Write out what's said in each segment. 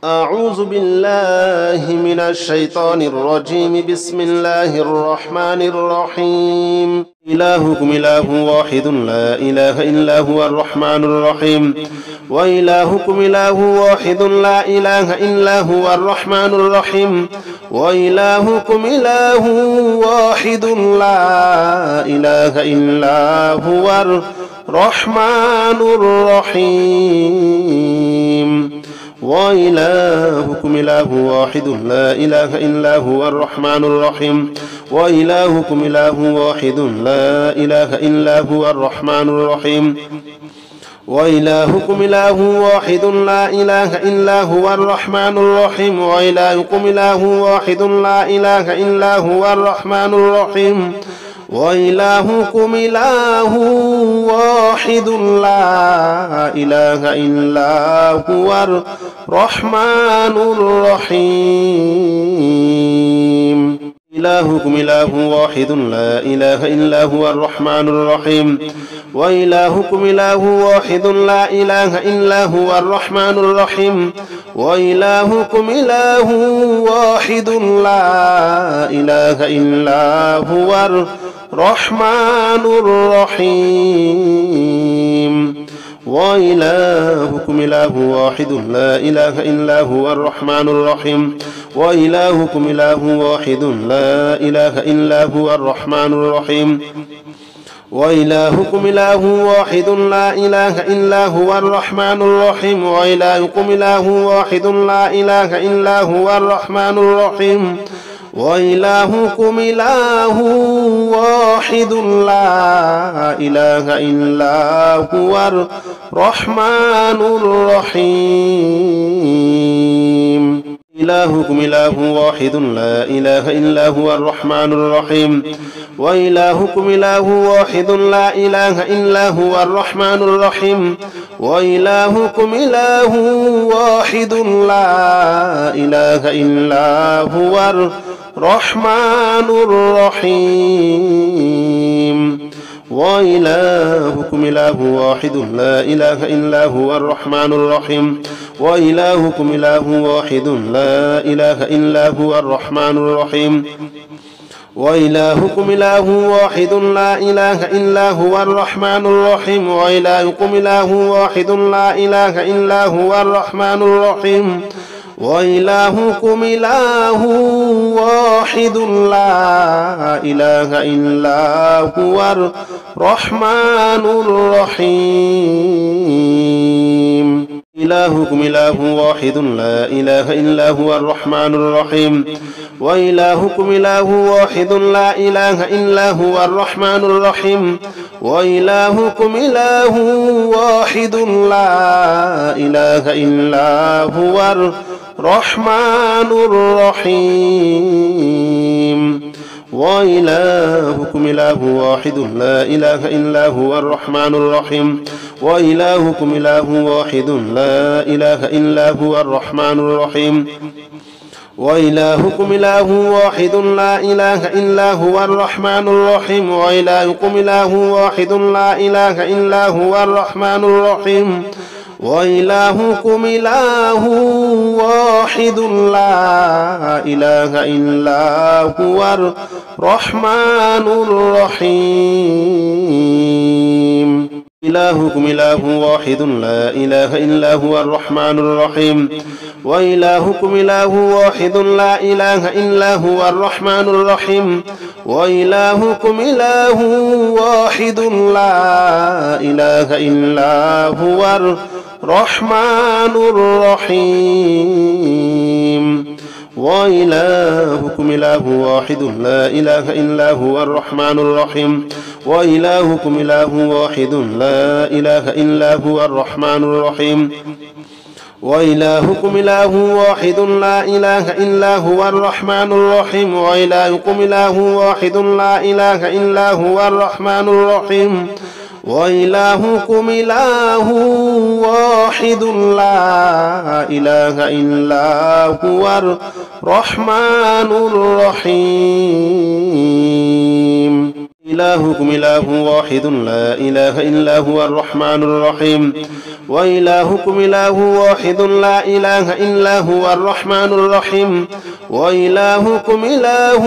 أعوذ بالله من الشيطان الرجيم. بسم الله الرحمن الرحيم. إلهكم إله واحد لا إله إلا هو الرحمن الرحيم. وإلهكم إله واحد لا إله إلا هو الرحمن الرحيم. وإلهكم إله واحد لا إله إلا هو الرحمن الرحيم. وإلهكم إله واحد لا إله إلا هو الرحمن الرحيم. وإلهكم إله واحد لا إله إلا هو الرحمن الرحيم. وإلهكم إله واحد لا إله إلا هو الرحمن الرحيم. وإلهكم إله واحد لا إله إلا هو الرحمن الرحيم. وإلهكم إله واحد لا إله إلا هو الرحمن الرحيم. إلهكم إله واحد لا إله إلا هو الرحمن الرحيم. وإلهكم إله واحد لا إله إلا هو الرحمن الرحيم. وإلهكم إله واحد لا إله إلا هو الرحمن الرحيم. وإلهكم إله واحد لا إله إلا هو الرحمن الرحيم. وإلهكم إله واحد لا إله إلا هو الرحمن الرحيم. وإلهكم إله واحد لا إله إلا هو الرحمن الرحيم. وإلهكم إله واحد لا إله إلا هو الرحمن الرحيم. وإلهكم إله واحد لا إله إلا هو الرحمن الرحيم. إلهكم إله واحد لا إله إلا هو الرحمن الرحيم. وإلهكم إله واحد لا إله إلا هو الرحمن الرحيم. وإلهكم إله واحد لا إله إلا هو الرحمن الرحيم. وإلهكم إله واحد لا إله إلا هو الرحمن الرحيم. وإلهكم إله واحد لا إله إلا هو الرحمن الرحيم. وإلهكم إله واحد لا إله إلا هو الرحمن الرحيم. وإلهكم إله واحد لا إله إلا هو الرحمن الرحيم. وإلهكم إله واحد لا إله إلا هو الرحمن الرحيم. إلهكم إله واحد لا إله إلا هو الرحمن الرحيم. وإلهكم إله واحد لا إله إلا هو الرحمن الرحيم. وإلهكم إله واحد لا إله إلا هو الرحمن الرحيم. وإلهكم إله واحد لا إله إلا هو الرحمن الرحيم. وإلهكم إله واحد لا إله إلا هو الرحمن الرحيم. وإلهكم إله واحد لا إله إلا هو الرحمن الرحيم. وإلهكم إله واحد لا إله إلا هو الرحمن الرحيم. وإلهكم إله واحد لا إله إلا هو الرحمن الرحيم. إلهكم إله واحد لا إله إلا هو الرحمن الرحيم. وإلهكم إله واحد لا إله إلا هو الرحمن الرحيم. وإلهكم إله واحد لا إله إلا هو الرحمن الرحيم. وإلهكم إله واحد لا إله إلا هو الرحمن الرحيم. وإلهكم إله واحد لا إله إلا هو الرحمن الرحيم. وإلهكم إله واحد لا إله إلا هو الرحمن الرحيم. وإلهكم إله واحد لا إله إلا هو الرحمن الرحيم. وإلهكم إله واحد لا إله إلا هو الرحمن الرحيم. إلهكم إله واحد لا إله إلا هو الرحمن الرحيم وإلهكم إله واحد لا إله إلا هو الرحمن الرحيم وإلهكم إله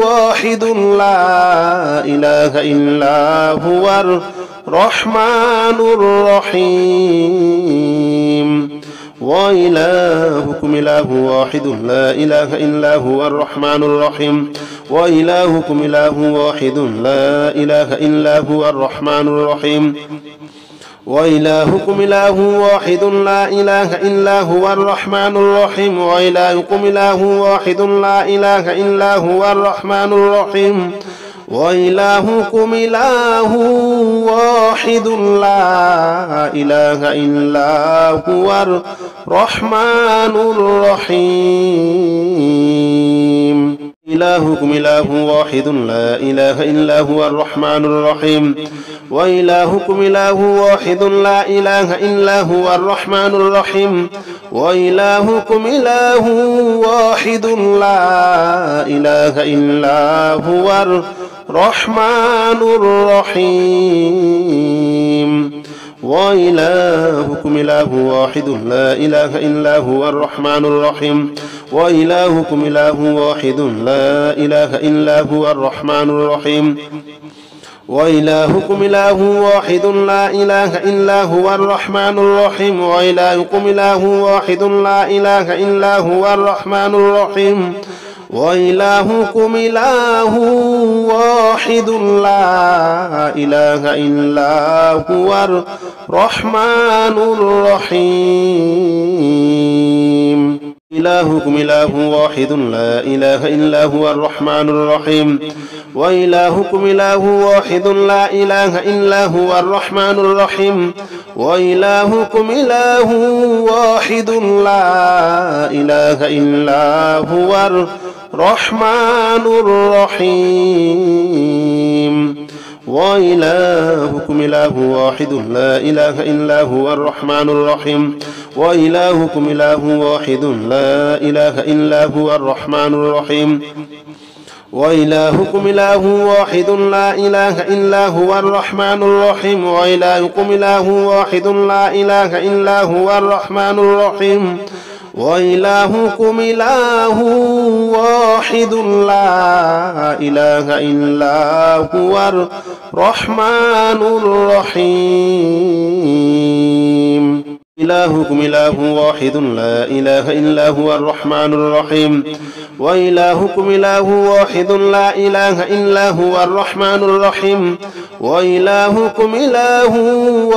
واحد لا إله إلا هو الرحمن الرحيم وإلهكم إله واحد لا إله إلا هو الرحمن الرحيم وإلهكم إله واحد لا إله إلا هو الرحمن الرحيم وإلهكم إله واحد لا إله إلا هو الرحمن الرحيم وإلهكم إله واحد لا إله إلا هو الرحمن الرحيم وإلهكم إله واحد لا إله إلا هو الرحمن الرحيم إلهكم إله واحد لا إله إلا هو الرحمن الرحيم وإلهكم إله واحد لا إله إلا هو الرحمن الرحيم وإلهكم إله واحد لا إله إلا هو الرحمن الرحيم وإلهكم إله واحد لا إله إلا هو الرحمن الرحيم وإلهكم إله واحد لا إله إلا هو الرحمن الرحيم وإلهكم إله واحد لا إله إلا هو الرحمن الرحيم وإلهكم إله واحد لا إله إلا هو الرحمن الرحيم وإلهكم إله واحد لا إله إلا هو الرحمن الرحيم إلهكم إله واحد لا إله إلا هو الرحمن الرحيم وإلهكم إله واحد لا إله إلا هو الرحمن الرحيم وإلهكم إله واحد لا إله إلا هو الرحمن الرحيم وإلهكم إله واحد لا إله إلا هو الرحمن الرحيم وإلهكم إله واحد لا إله إلا هو الرحمن الرحيم وإلهكم إله واحد لا إله إلا هو الرحمن الرحيم وإلهكم إله واحد لا إله إلا هو الرحمن الرحيم وإلهكم إله واحد لا إله إلا هو الرحمن الرحيم إلهكم إله واحد لا إله إلا هو الرحمن الرحيم وإلهكم إله واحد لا إله إلا هو الرحمن الرحيم وإلهكم إله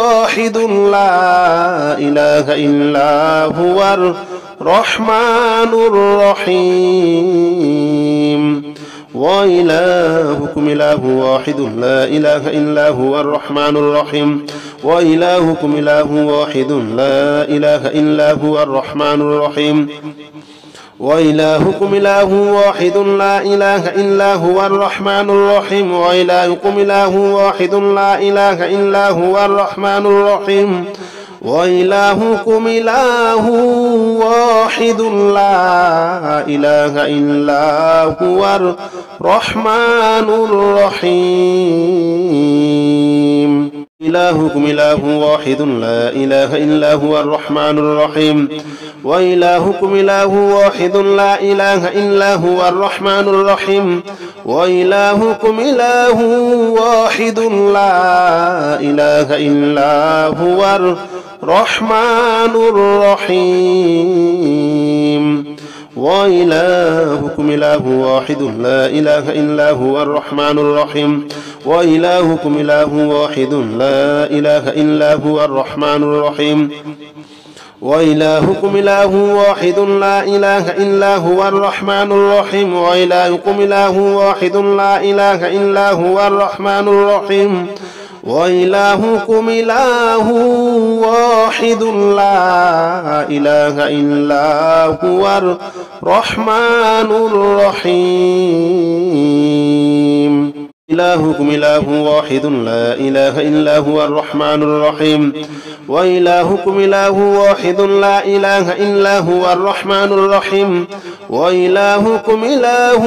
واحد لا إله إلا هو الرحمن الرحيم وإلهكم إله واحد لا إله إلا هو الرحمن الرحيم وإلهكم إله واحد لا إله إلا هو الرحمن الرحيم وإلهكم إله واحد لا إله إلا هو الرحمن الرحيم وإلهكم إله واحد لا إله إلا هو الرحمن الرحيم وإلهكم إله واحد لا إله إلا هو الرحمن الرحيم إلهكم إله واحد لا إله إلا هو الرحمن الرحيم وإلهكم إله واحد لا إله إلا هو الرحمن الرحيم وإلهكم إله واحد لا إله إلا هو الرحمن الرحيم وإلهكم إله واحد لا إله إلا هو الرحمن الرحيم وإلهكم إله واحد لا إله إلا هو الرحمن الرحيم وإلهكم إله واحد لا إله إلا هو الرحمن الرحيم وإلهكم إله واحد لا إله إلا هو الرحمن الرحيم وإلهكم إله واحد لا إله إلا هو الرحمن الرحيم إلهكم إله واحد لا إله إلا هو الرحمن الرحيم وإلهكم إله واحد لا إله إلا هو الرحمن الرحيم وإلهكم إله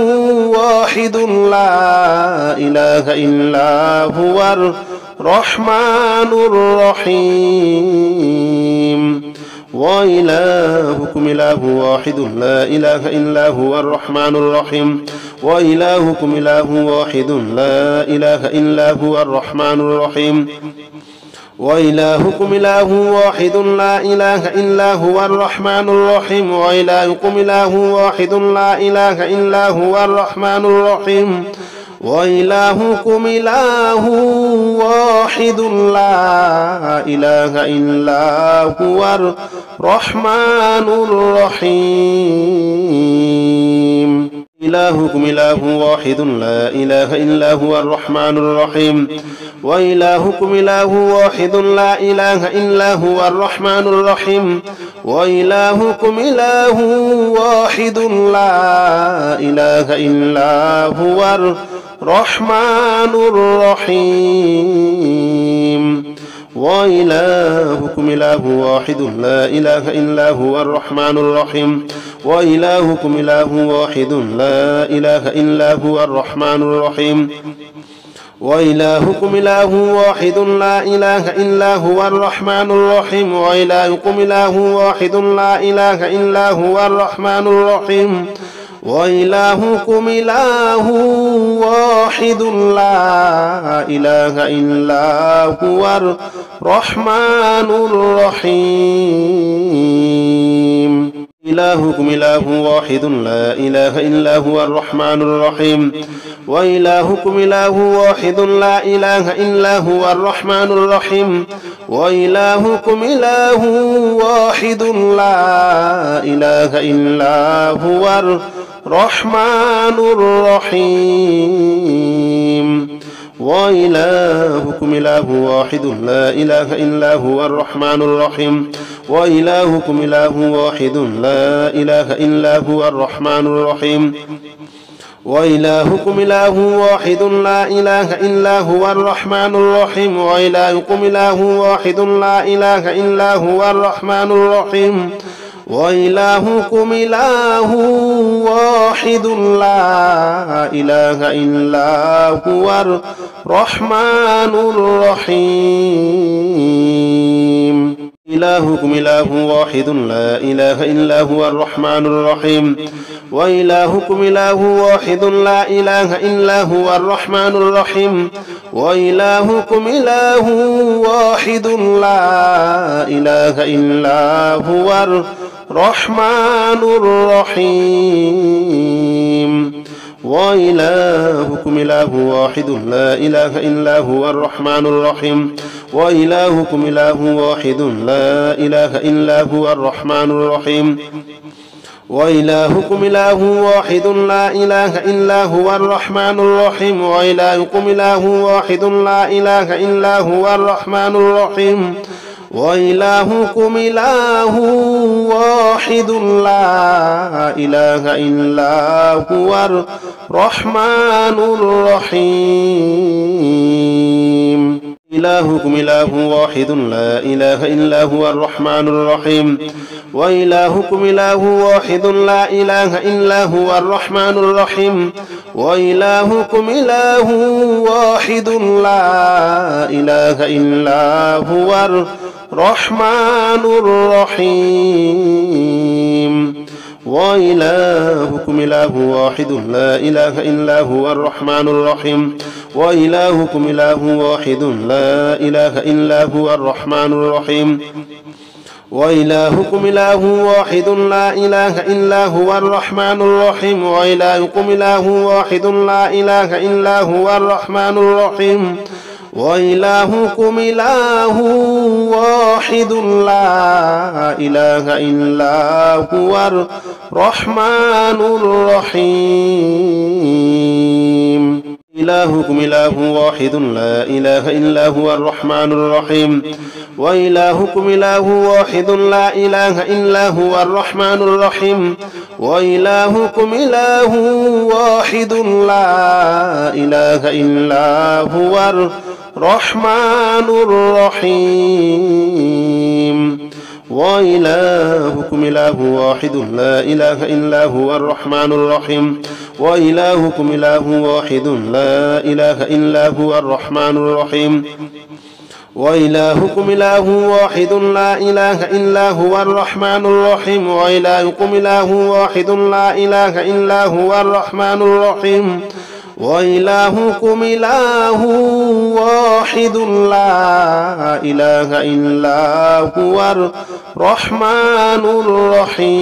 واحد لا إله إلا هو الرحمن الرحيم وإلهكم إله واحد لا إله إلا هو الرحمن الرحيم وإلهكم إله واحد لا إله إلا هو الرحمن الرحيم وإلهكم إله واحد لا إله إلا هو الرحمن الرحيم وإلهكم إله واحد لا إله إلا هو الرحمن الرحيم وإلهكم إله واحد لا إله إلا هو الرحمن الرحيم إلهكم إله واحد لا إله إلا هو الرحمن الرحيم وإلهكم إله واحد لا إله إلا هو الرحمن الرحيم وإلهكم إله واحد لا إله إلا هو الرحمن الرحيم وإلهكم إله واحد لا إله إلا هو الرحمن الرحيم وإلهكم إله واحد لا إله إلا هو الرحمن الرحيم وإلهكم إله واحد لا إله إلا هو الرحمن الرحيم وإلهكم إله واحد لا إله إلا هو الرحمن الرحيم وإلهكم إله واحد لا إله إلا هو الرحمن الرحيم إلهكم إله واحد لا إله إلا هو الرحمن الرحيم وإلهكم إله واحد لا إله إلا هو الرحمن الرحيم وإلهكم إله واحد لا إله إلا هو الرحمن الرحيم وإلهكم إله واحد لا إله إلا هو الرحمن الرحيم وإلهكم إله واحد لا إله إلا هو الرحمن الرحيم وإلهكم إله واحد لا إله إلا هو الرحمن الرحيم وإلهكم إله واحد لا إله إلا هو الرحمن الرحيم وإلهكم إله واحد لا إله إلا هو الرحمن الرحيم إلهكم إله واحد لا إله إلا هو الرحمن الرحيم وإلهكم إله واحد لا إله إلا هو الرحمن الرحيم وإلهكم إله واحد لا إله إلا هو الرحمن الرحيم وإلهكم إله واحد لا إله إلا هو الرحمن الرحيم وإلهكم إله واحد لا إله إلا هو الرحمن الرحيم وإلهكم إله واحد لا إله إلا هو الرحمن الرحيم وإلهكم إله واحد لا إله إلا هو الرحمن الرحيم وإلهكم إله واحد لا إله إلا هو الرحمن الرحيم إلهكم إله واحد لا إله إلا هو الرحمن الرحيم وإلهكم إله واحد لا إله إلا هو الرحمن الرحيم وإلهكم إله واحد لا إله إلا هو الرحمن الرحيم وإلهكم إله واحد لا إله إلا هو الرحمن الرحيم وإلهكم إله واحد لا إله إلا هو الرحمن الرحيم وإلهكم إله واحد لا إله إلا هو الرحمن الرحيم وإلهكم إله واحد لا إله إلا هو الرحمن الرحيم وإلهكم إله واحد لا إله إلا هو الرحمن الرحيم إلهكم إله واحد لا إله إلا هو الرحمن الرحيم وإلهكم إله واحد لا إله إلا هو الرحمن الرحيم وإلهكم إله واحد لا إله إلا هو الرحمن الرحيم وإلهكم إله واحد لا إله إلا هو الرحمن الرحيم وإلهكم إله واحد لا إله إلا هو الرحمن الرحيم وإلهكم إله واحد لا إله إلا هو الرحمن الرحيم وإلهكم إله واحد لا إله إلا هو الرحمن الرحيم وإلهكم إله واحد لا إله إلا هو الرحمن الرحيم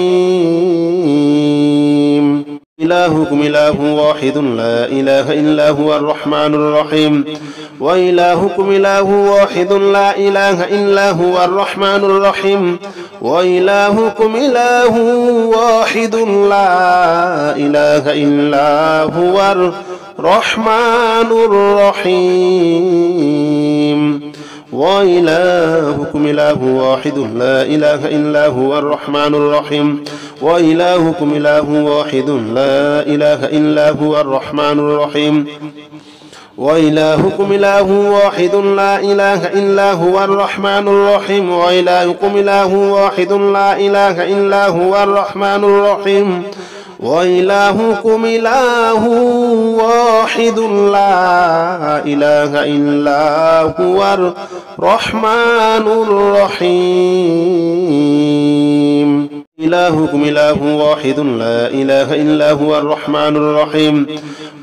إلهكم إله واحد لا إله إلا هو الرحمن الرحيم وإلهكم إله واحد لا إله إلا هو الرحمن الرحيم وإلهكم إله واحد لا إله إلا هو الرحمن الرحيم وإلهكم إله واحد لا إله إلا هو الرحمن الرحيم وإلهكم إله واحد لا إله إلا هو الرحمن الرحيم وإلهكم إله واحد لا إله إلا هو الرحمن الرحيم وإلهكم إله واحد لا إله إلا هو الرحمن الرحيم وإلهكم إله واحد لا إله إلا هو الرحمن الرحيم إلهكم إله واحد لا إله إلا هو الرحمن الرحيم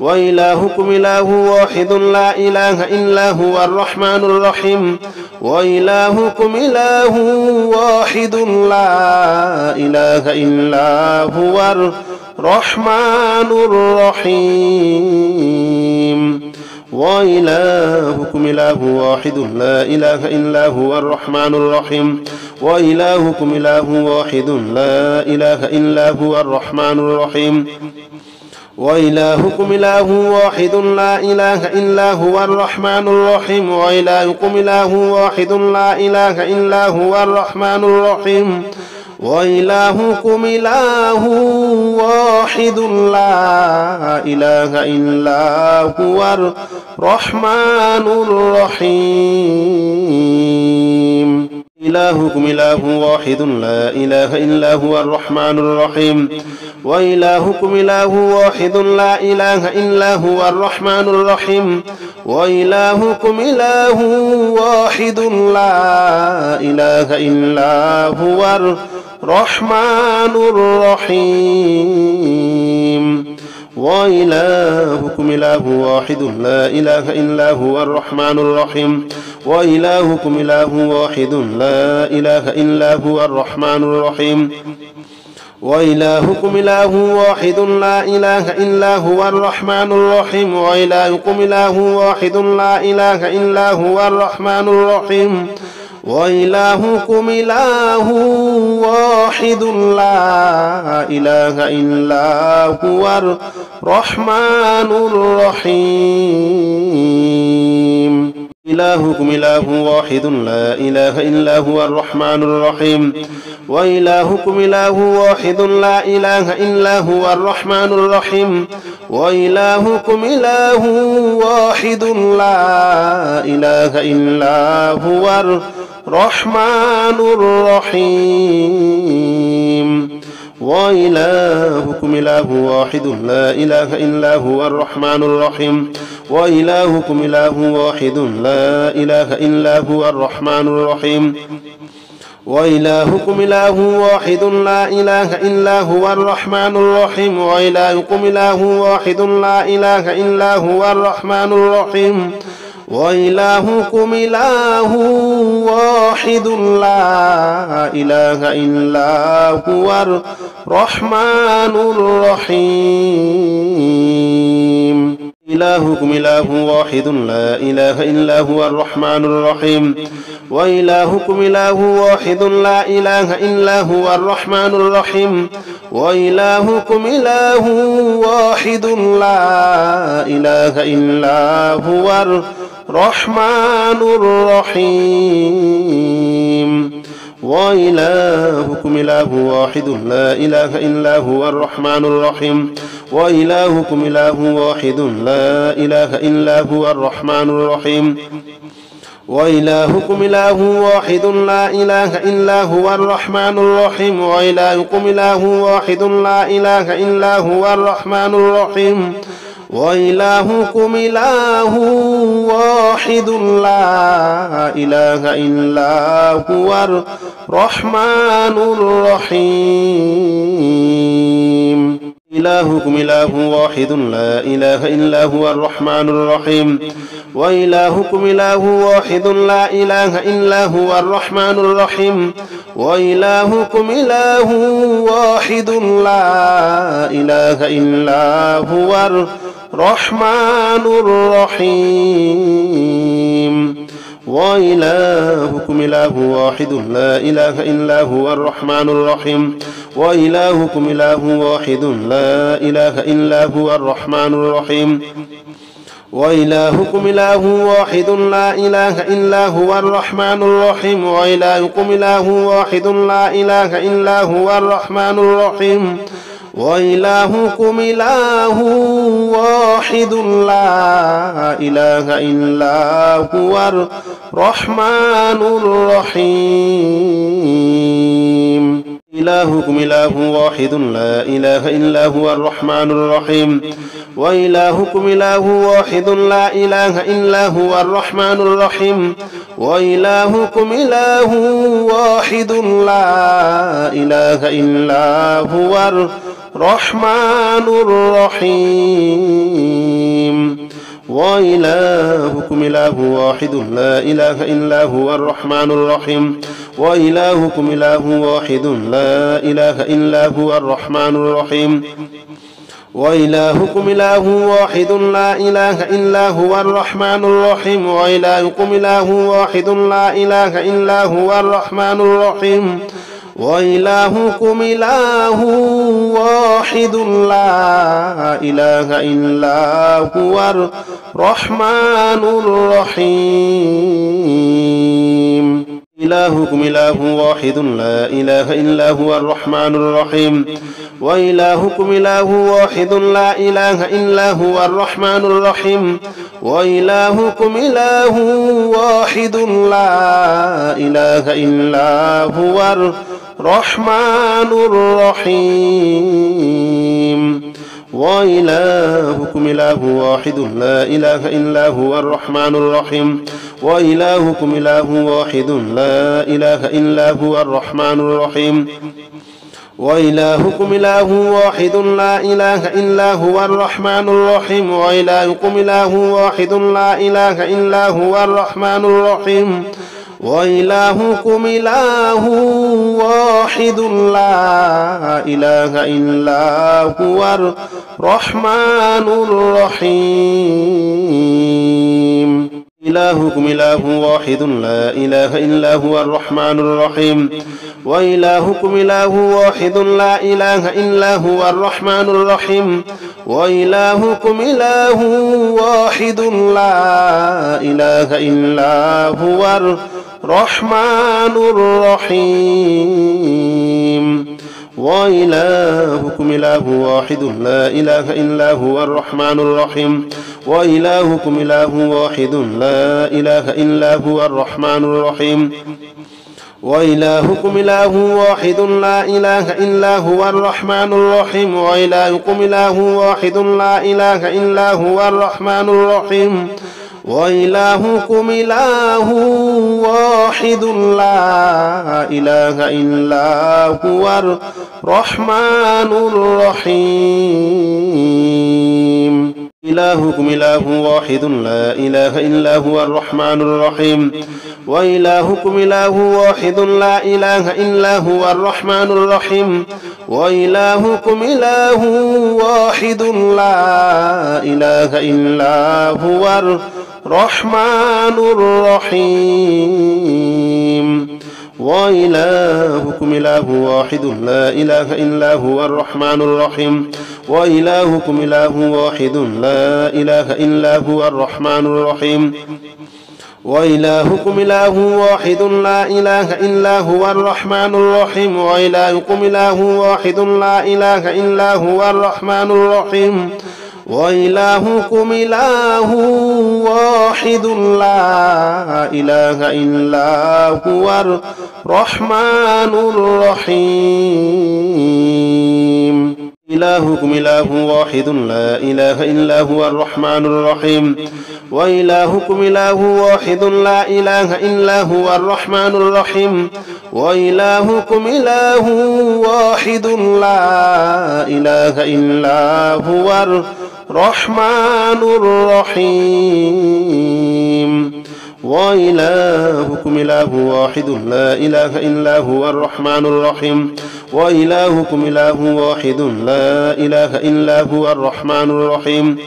وإلهكم إله واحد لا إله إلا هو الرحمن الرحيم وإلهكم إله واحد لا إله إلا هو الرحمن الرحيم وإلهكم إله واحد لا إله إلا هو الرحمن الرحيم وإلهكم إله واحد لا إله إلا هو الرحمن الرحيم وإلهكم إله واحد لا إله إلا هو الرحمن الرحيم وإلهكم إله واحد لا إله إلا هو الرحمن الرحيم وإلهكم إله واحد لا إله إلا هو الرحمن الرحيم إلهكم إله واحد لا إله إلا هو الرحمن الرحيم وإلهكم إله واحد لا إله إلا هو الرحمن الرحيم وإلهكم إله واحد لا إله إلا هو الرحمن الرحيم وإلهكم إله واحد لا إله إلا هو الرحمن الرحيم وإلهكم إله واحد لا إله إلا هو الرحمن الرحيم وإلهكم إله واحد لا إله إلا هو الرحمن الرحيم وإلهكم إله واحد لا إله إلا هو الرحمن الرحيم وإلهكم إله واحد لا إله إلا هو الرحمن الرحيم إلهكم إله واحد لا إله إلا هو الرحمن الرحيم وإلهكم إله واحد لا إله إلا هو الرحمن الرحيم وإلهكم إله واحد لا إله إلا هو الرحمن الرحيم وإلهكم إله واحد لا إله إلا هو الرحمن الرحيم وإلهكم إله واحد لا إله إلا هو الرحمن الرحيم وإلهكم إله واحد لا إله إلا هو الرحمن الرحيم وإلهكم إله واحد لا إله إلا هو الرحمن الرحيم وإلهكم إله واحد لا إله إلا هو الرحمن الرحيم إلهكم إله واحد لا إله إلا هو الرحمن الرحيم وإلهكم إله واحد لا إله إلا هو الرحمن الرحيم وإلهكم إله واحد لا إله إلا هو الرحمن الرحيم وإلهكم إله واحد لا إله إلا هو الرحمن الرحيم وإلهكم إله واحد لا إله إلا هو الرحمن الرحيم وإلهكم إله واحد لا إله إلا هو الرحمن الرحيم وإلهكم إله واحد لا إله إلا هو الرحمن الرحيم وإلهكم إله واحد لا إله إلا هو الرحمن الرحيم إلهكم إله واحد لا إله إلا هو الرحمن الرحيم وإلهكم إله واحد لا إله إلا هو الرحمن الرحيم وإلهكم إله واحد لا إله إلا هو الرحمن الرحيم وإلهكم إله واحد لا إله إلا هو الرحمن الرحيم وإلهكم إله واحد لا إله إلا هو الرحمن الرحيم وإلهكم إله واحد لا إله إلا هو الرحمن الرحيم وإلهكم إله واحد لا إله إلا هو الرحمن الرحيم وإلهكم إله واحد لا إله إلا هو الرحمن الرحيم إلهكم إله واحد لا إله إلا هو الرحمن الرحيم وإلهكم إله واحد لا إله إلا هو الرحمن الرحيم وإلهكم إله واحد لا إله إلا هو الرحمن الرحيم وإلهكم إله واحد لا إله إلا هو الرحمن الرحيم وإلهكم إله واحد لا إله إلا هو الرحمن الرحيم وإلهكم إله واحد لا إله إلا هو الرحمن الرحيم وإلهكم إله واحد لا إله إلا هو الرحمن الرحيم وإلهكم إله واحد لا إله إلا هو الرحمن الرحيم إلهكم إله واحد لا إله إلا هو الرحمن الرحيم وإلهكم إله واحد لا إله إلا هو الرحمن الرحيم وإلهكم إله واحد لا إله إلا هو الرحمن الرحيم وإلهكم إله واحد لا إله إلا هو الرحمن الرحيم وإلهكم إله واحد لا إله إلا هو الرحمن الرحيم وإلهكم إله واحد لا إله إلا هو الرحمن الرحيم وإلهكم إله واحد لا إله إلا هو الرحمن الرحيم وإلهكم إله واحد لا إله إلا هو الرحمن الرحيم إلهكم إله واحد لا إله إلا هو الرحمن الرحيم وإلهكم إله واحد لا إله إلا هو الرحمن الرحيم وإلهكم إله واحد لا إله إلا هو الرحمن الرحيم وإلهكم إله واحد لا إله إلا هو الرحمن الرحيم وإلهكم إله واحد لا إله إلا هو الرحمن الرحيم وإلهكم إله واحد لا إله إلا هو الرحمن الرحيم وإلهكم إله واحد لا إله إلا هو الرحمن الرحيم وإلهكم إله واحد لا إله إلا هو الرحمن الرحيم إلهكم إله واحد لا إله إلا هو الرحمن الرحيم وإلهكم إله واحد لا إله إلا هو الرحمن الرحيم وإلهكم إله واحد لا إله إلا هو الرحمن الرحيم وإلهكم إله واحد لا إله إلا هو الرحمن الرحيم وإلهكم إله واحد لا إله إلا هو الرحمن الرحيم وإلهكم إله واحد لا إله إلا هو الرحمن الرحيم وإلهكم إله واحد لا إله إلا هو الرحمن الرحيم وإلهكم إله واحد لا إله إلا هو الرحمن الرحيم إلهكم إله واحد لا إله إلا هو الرحمن الرحيم وإلهكم إله واحد لا إله إلا هو الرحمن الرحيم وإلهكم إله واحد لا إله إلا هو الرحمن الرحيم وإلهكم إله واحد لا إله إلا هو الرحمن الرحيم وإلهكم إله واحد لا إله إلا هو الرحمن الرحيم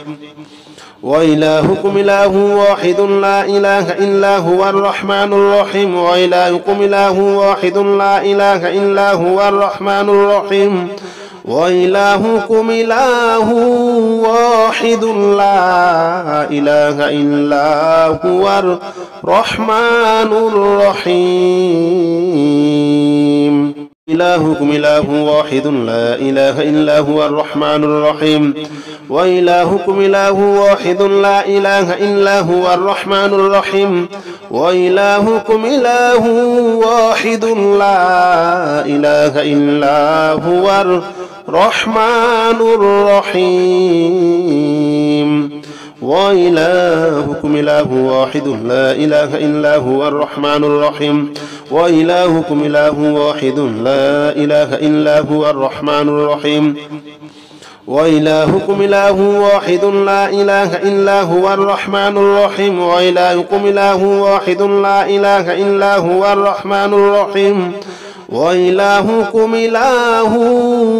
وإلهكم إله واحد لا إله إلا هو الرحمن الرحيم وإلهكم إله واحد لا إله إلا هو الرحمن الرحيم وإلهكم إله واحد لا إله إلا هو الرحمن الرحيم إلهكم إله واحد لا إله إلا هو الرحمن الرحيم وإلهكم إله واحد لا إله إلا هو الرحمن الرحيم وإلهكم إله واحد لا إله إلا هو الرحمن الرحيم وإلهكم إله واحد لا إله إلا هو الرحمن الرحيم وإلهكم إله واحد لا إله إلا هو الرحمن الرحيم وإلهكم إله واحد لا إله إلا هو الرحمن الرحيم وإلهكم إله واحد لا إله إلا هو الرحمن الرحيم وإلهكم إله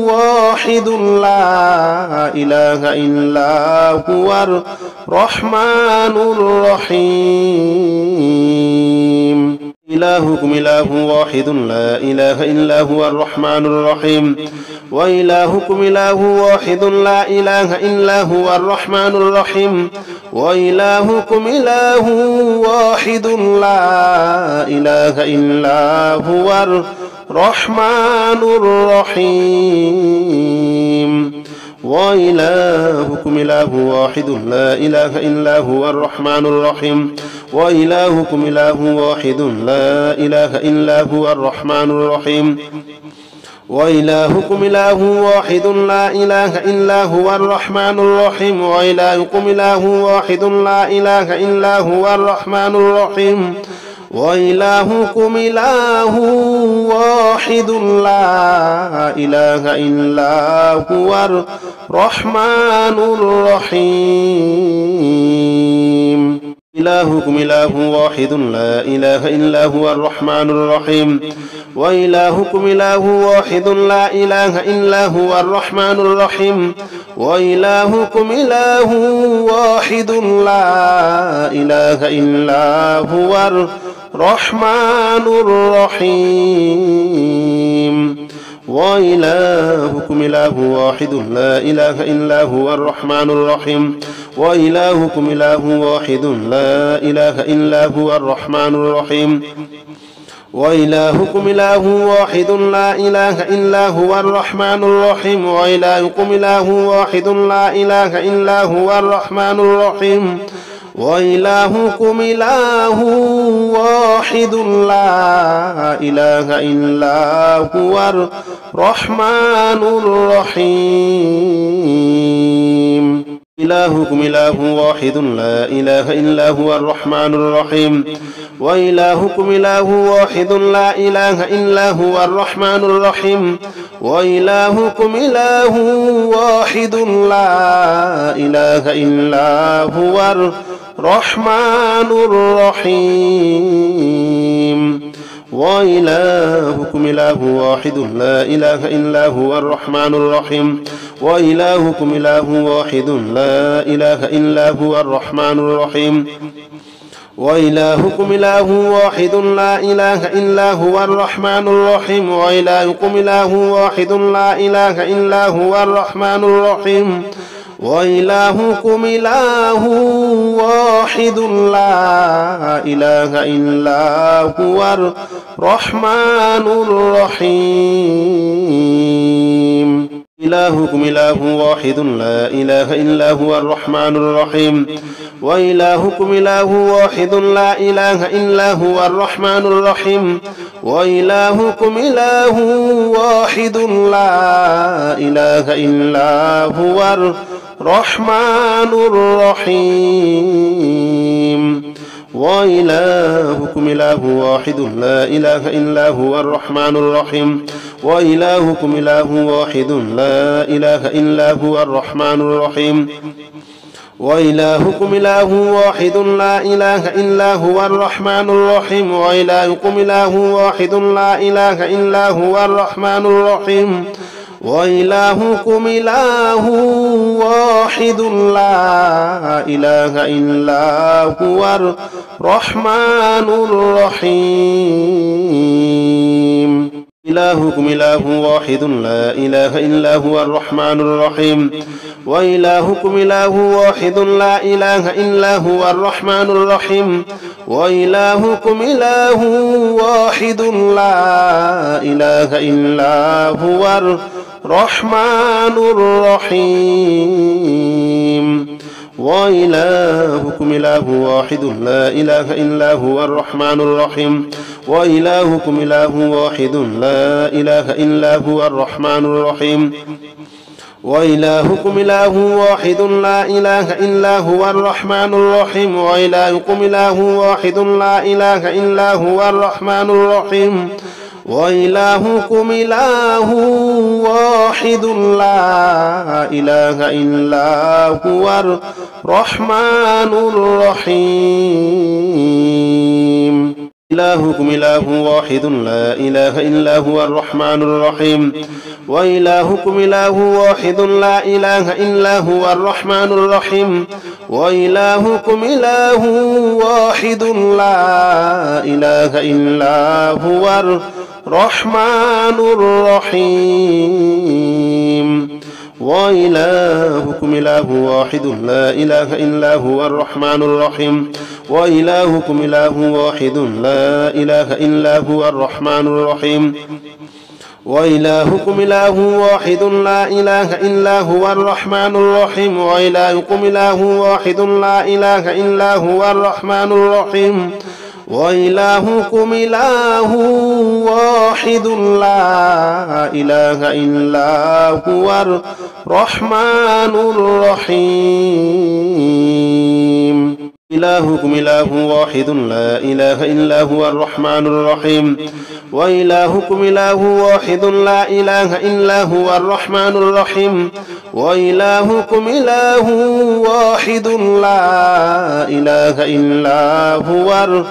واحد لا إله إلا هو الرحمن الرحيم إلهكم إله واحد لا إله إلا هو الرحمن الرحيم وإلهكم إله واحد لا إله إلا هو الرحمن الرحيم وإلهكم إله واحد لا إله إلا هو الرحمن الرحيم وإلهكم إله واحد لا إله إلا هو الرحمن الرحيم وإلهكم إله واحد لا إله إلا هو الرحمن الرحيم وإلهكم إله واحد لا إله إلا هو الرحمن الرحيم وإلهكم إله واحد لا إله إلا هو الرحمن الرحيم وإلهكم إله واحد لا إله إلا هو الرحمن الرحيم إلهكم إله واحد لا إله إلا هو الرحمن الرحيم وإلهكم إله واحد لا إله إلا هو الرحمن الرحيم وإلهكم إله واحد لا إله إلا هو الرحمن الرحيم وإلهكم إله واحد لا إله إلا هو الرحمن الرحيم وإلهكم إله واحد لا إله إلا هو الرحمن الرحيم وإلهكم إله واحد لا إله إلا هو الرحمن الرحيم وإلهكم إله واحد لا إله إلا هو الرحمن الرحيم وإلهكم إله واحد لا إله إلا هو الرحمن الرحيم إلهكم إله واحد لا إله إلا هو الرحمن الرحيم وإلهكم إله واحد لا إله إلا هو الرحمن الرحيم وإلهكم إله واحد لا إله إلا هو الرحمن الرحيم وإلهكم إله واحد لا إله إلا هو الرحمن الرحيم وإلهكم إله واحد لا إله إلا هو الرحمن الرحيم وإلهكم إله واحد لا إله إلا هو الرحمن الرحيم وإلهكم إله واحد لا إله إلا هو الرحمن الرحيم وإلهكم إله واحد لا إله إلا هو الرحمن الرحيم. إلهكم إله واحد لا إله إلا هو الرحمن الرحيم. وإلهكم إله واحد لا إله إلا هو الرحمن الرحيم. وإلهكم إله واحد لا إله إلا هو الرحمن الرحيم. وإلهكم إله واحد لا إله إلا هو الرحمن الرحيم. وإلهكم إله واحد لا إله إلا هو الرحمن الرحيم. وإلهكم إله واحد لا إله إلا هو الرحمن الرحيم. وإلهكم إله واحد لا إله إلا هو الرحمن الرحيم. وإلهكم إله واحد لا إله إلا هو الرحمن الرحيم. إلهكم إله واحد لا إله إلا هو الرحمن الرحيم. وإلهكم إله واحد لا إله إلا هو الرحمن الرحيم. وإلهكم إله واحد لا إله إلا هو الرحمن الرحيم. وإلهكم إله واحد لا إله إلا هو الرحمن الرحيم. وإلهكم إله واحد لا إله إلا هو الرحمن الرحيم. وإلهكم إله واحد لا إله إلا هو الرحمن الرحيم. وإلهكم إله واحد لا إله إلا هو الرحمن الرحيم. وإلهكم إله واحد لا إله إلا هو الرحمن الرحيم. إلهكم إله واحد لا إله إلا هو الرحمن الرحيم. وإلهكم إله واحد لا إله إلا هو الرحمن الرحيم. وإلهكم إله واحد لا إله إلا هو الرحمن الرحيم. وإلهكم إله واحد لا إله إلا هو الرحمن الرحيم. وإلهكم إله واحد لا إله إلا هو الرحمن الرحيم. وإلهكم إله واحد لا إله إلا هو الرحمن الرحيم. وإلهكم إله واحد لا إله إلا هو الرحمن الرحيم. وإلهكم إله واحد لا إله إلا هو الرحمن الرحيم. إلهكم إله واحد لا إله إلا هو الرحمن الرحيم. وإلهكم إله واحد لا إله إلا هو الرحمن الرحيم. وإلهكم إله واحد لا إله إلا هو الرحمن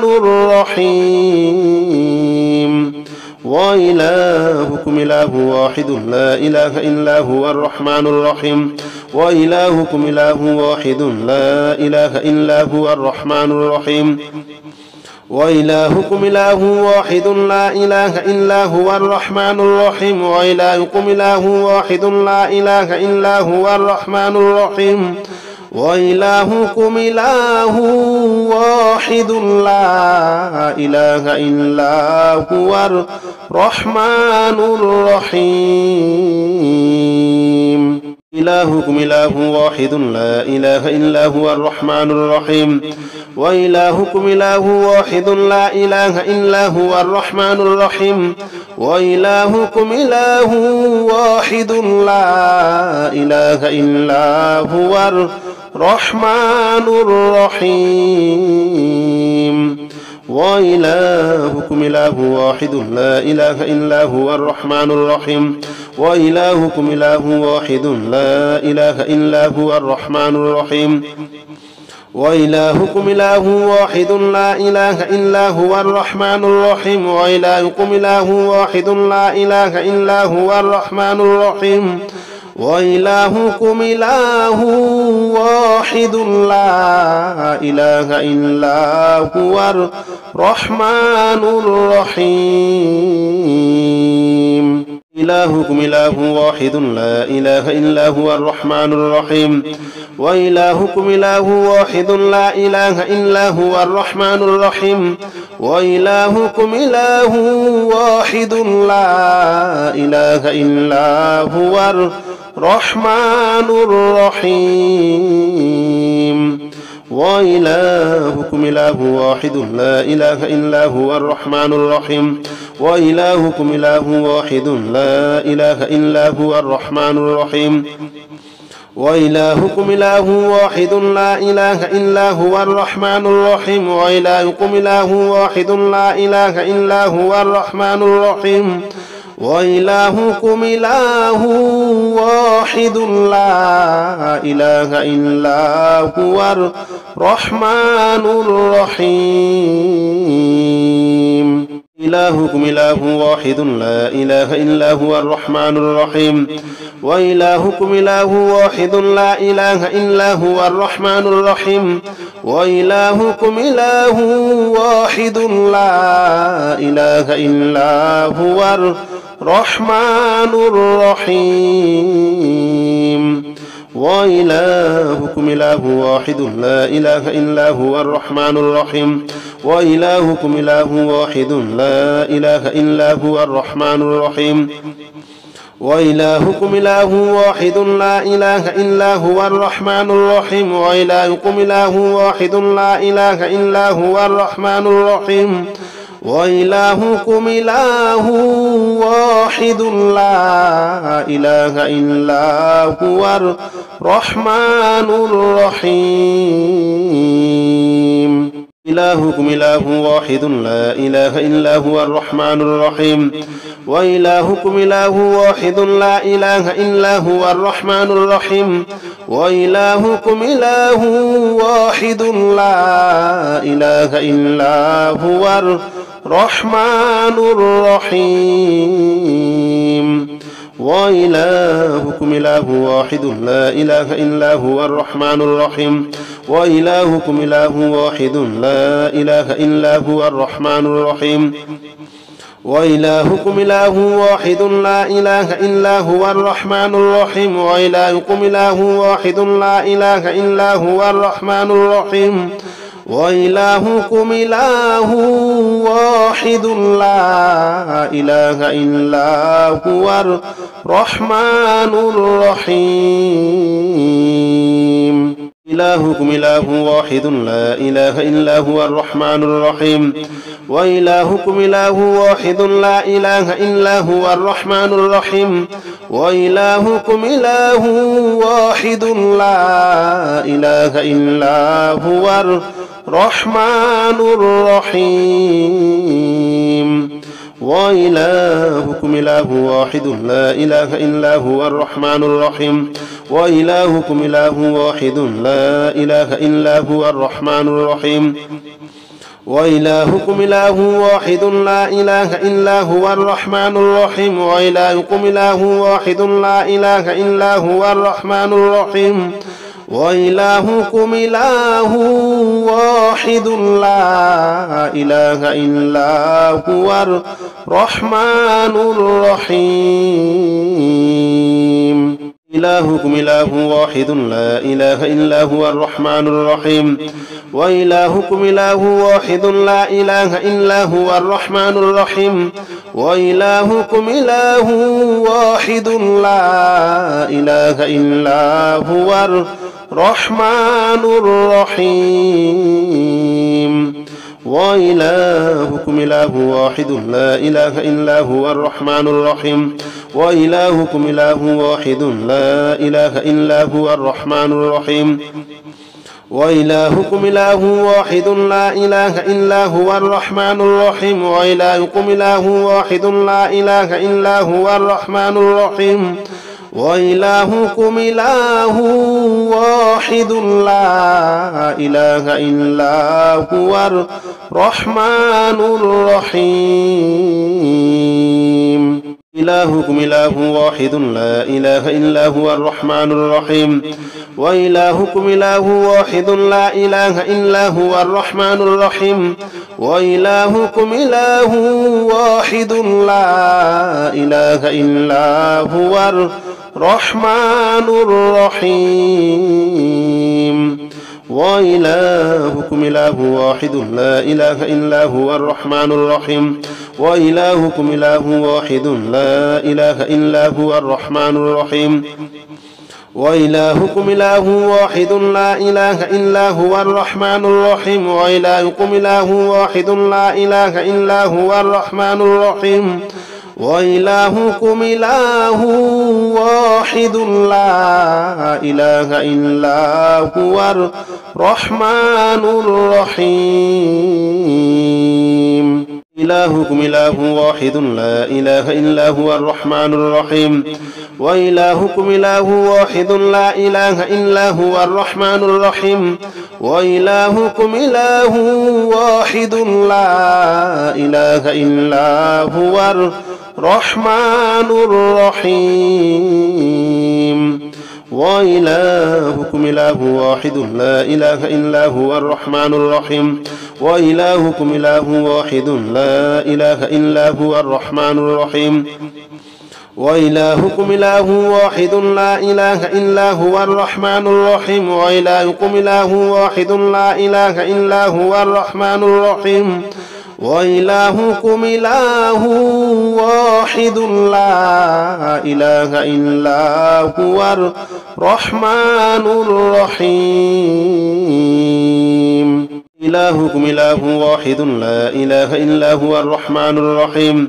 الرحيم. وإلهكم إله واحد لا إله إلا هو الرحمن الرحيم. وإلهكم إله واحد لا إله إلا هو الرحمن الرحيم. وإلهكم إله واحد لا إله إلا هو الرحمن الرحيم. وإلهكم إله واحد لا إله إلا هو الرحمن الرحيم. وإلهكم إله واحد لا إله إلا هو الرحمن الرحيم. إلهكم إله واحد لا إله إلا هو الرحمن الرحيم. وإلهكم إله واحد لا إله إلا هو الرحمن الرحيم. وإلهكم إله واحد لا إله إلا هو الرحمن الرحيم. وإلهكم إله واحد لا إله إلا هو الرحمن الرحيم. وإلهكم إله واحد لا إله إلا هو الرحمن الرحيم. وإلهكم إله واحد لا إله إلا هو الرحمن الرحيم. وإلهكم إله واحد لا إله إلا هو الرحمن الرحيم. وإلهكم إله واحد لا إله إلا هو الرحمن الرحيم. إلهكم إله واحد لا إله إلا هو الرحمن الرحيم وإلهكم إله واحد لا إله إلا هو الرحمن الرحيم وإلهكم إله واحد لا إله إلا هو الرحمن الرحيم وإلهكم إله واحد لا إله إلا هو الرحمن الرحيم وإلهكم إله واحد لا إله إلا هو الرحمن الرحيم وإلهكم إله واحد لا إله إلا هو الرحمن الرحيم وإلهكم إله واحد لا إله إلا هو الرحمن الرحيم وإلهكم إله واحد لا إله إلا هو الرحمن الرحيم إلهكم إله واحد لا إله إلا هو الرحمن الرحيم وإلهكم إله واحد لا إله إلا هو الرحمن الرحيم وإلهكم إله واحد لا إله إلا هو الرحمن الرحيم وإلهكم إله واحد لا إله إلا هو الرحمن الرحيم وإلهكم إله واحد لا إله إلا هو الرحمن الرحيم وإلهكم إله واحد لا إله إلا هو الرحمن الرحيم وإلهكم إله واحد لا إله إلا هو الرحمن الرحيم وإلهكم إله واحد لا إله إلا هو الرحمن الرحيم إلهكم إله واحد لا إله إلا هو الرحمن الرحيم وإلهكم إله واحد لا إله إلا هو الرحمن الرحيم وإلهكم إله واحد لا إله إلا هو الرحمن الرحيم وإلهكم إله واحد لا إله إلا هو الرحمن الرحيم وإلهكم إله واحد لا إله إلا هو الرحمن الرحيم وإلهكم إله واحد لا إله إلا هو الرحمن الرحيم وإلهكم إله واحد لا إله إلا هو الرحمن الرحيم وإلهكم إله واحد لا إله إلا هو الرحمن الرحيم إلهكم إله واحد لا إله إلا هو الرحمن الرحيم وإلهكم إله واحد لا إله إلا هو الرحمن الرحيم وإلهكم إله واحد لا إله إلا هو الرحمن الرحيم وإلهكم إله واحد لا إله إلا هو الرحمن الرحيم وإلهكم إله واحد لا إله إلا هو الرحمن الرحيم وإلهكم إله واحد لا إله إلا هو الرحمن الرحيم وإلهكم إله واحد لا إله إلا هو الرحمن الرحيم وإلهكم إله واحد لا إله إلا هو الرحمن الرحيم إلهكم إله واحد لا إله إلا هو الرحمن الرحيم وإلهكم إله واحد لا إله إلا هو الرحمن الرحيم وإلهكم إله واحد لا إله إلا هو الرحمن الرحيم وإلهكم إله واحد لا إله إلا هو الرحمن الرحيم وإلهكم إله واحد لا إله إلا هو الرحمن الرحيم وإلهكم إله واحد لا إله إلا هو الرحمن الرحيم وإلهكم إله واحد لا إله إلا هو الرحمن الرحيم وإلهكم إله واحد لا إله إلا هو الرحمن الرحيم إلهكم إله واحد لا إله إلا هو الرحمن الرحيم وإلهكم إله واحد لا إله إلا هو الرحمن الرحيم وإلهكم إله واحد لا إله إلا هو الرحمن الرحيم وإلهكم إله واحد لا إله إلا هو الرحمن الرحيم وإلهكم إله واحد لا إله إلا هو الرحمن الرحيم وإلهكم إله واحد لا إله إلا هو الرحمن الرحيم وإلهكم إله واحد لا إله إلا هو الرحمن الرحيم وإلهكم إله واحد لا إله إلا هو الرحمن الرحيم إلهكم إله واحد لا إله إلا هو الرحمن الرحيم وإلهكم إله واحد لا إله إلا هو الرحمن الرحيم وإلهكم إله واحد لا إله إلا هو الرحمن الرحيم وإلهكم إله واحد لا إله إلا هو الرحمن الرحيم وإلهكم إله واحد لا إله إلا هو الرحمن الرحيم وإلهكم إله واحد لا إله إلا هو الرحمن الرحيم وإلهكم إله واحد لا إله إلا هو الرحمن الرحيم وإلهكم إله واحد لا إله إلا هو الرحمن الرحيم إلهكم إله واحد لا إله إلا هو الرحمن الرحيم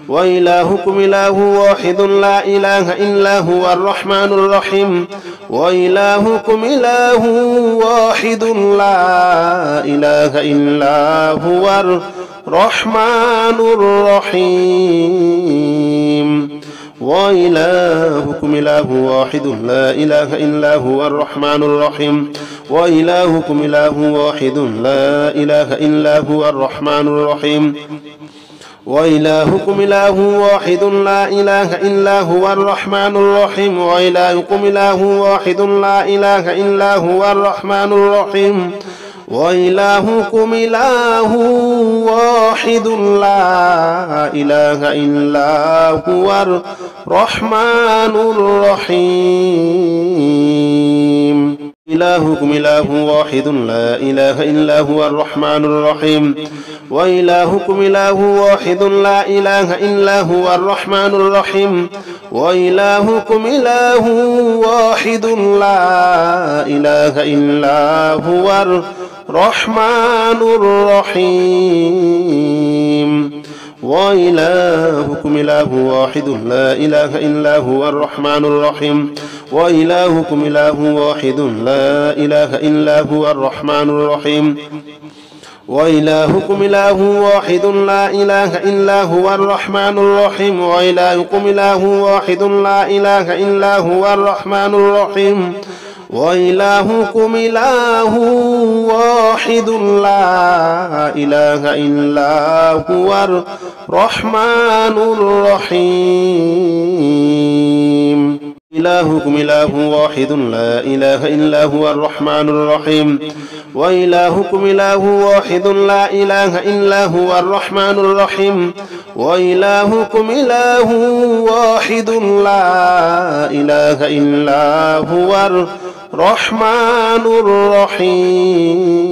وإلهكم إله واحد لا إله إلا هو الرحمن الرحيم وإلهكم إله واحد لا إله إلا هو الرحمن الرحيم وإلهكم إله واحد لا إله إلا هو الرحمن الرحيم وإلهكم إله واحد لا إله إلا هو الرحمن الرحيم وإلهكم إله واحد لا إله إلا هو الرحمن الرحيم وإلهكم إله واحد لا إله إلا هو الرحمن الرحيم وإلهكم إله واحد لا إله إلا هو الرحمن الرحيم إلهكم إله واحد لا إله إلا هو الرحمن الرحيم وإلهكم إله واحد لا إله إلا هو الرحمن الرحيم وإلهكم إله واحد لا إله إلا هو الرحمن الرحيم وإلهكم إله واحد لا إله إلا هو الرحمن الرحيم وإلهكم إله واحد لا إله إلا هو الرحمن الرحيم وإلهكم إله واحد لا إله إلا هو الرحمن الرحيم وإلهكم إله واحد لا إله إلا هو الرحمن الرحيم وإلهكم إله واحد لا إله إلا هو الرحمن الرحيم إلهكم إله واحد لا إله إلا هو الرحمن الرحيم وإلهكم إله واحد لا إله إلا هو الرحمن الرحيم وإلهكم إله واحد لا إله إلا هو الرحمن الرحيم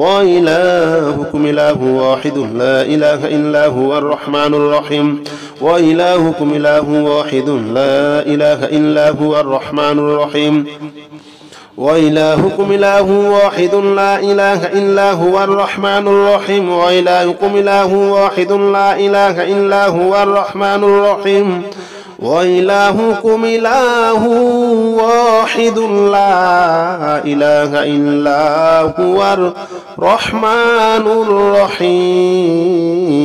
وإلهكم إله واحد لا إله إلا هو الرحمن الرحيم وإلهكم إله واحد لا إله إلا هو الرحمن الرحيم وإلهكم إله واحد لا إله إلا هو الرحمن الرحيم وإلهكم إله واحد لا إله إلا هو الرحمن الرحيم وإلهكم إله واحد لا إله إلا هو الرحمن الرحيم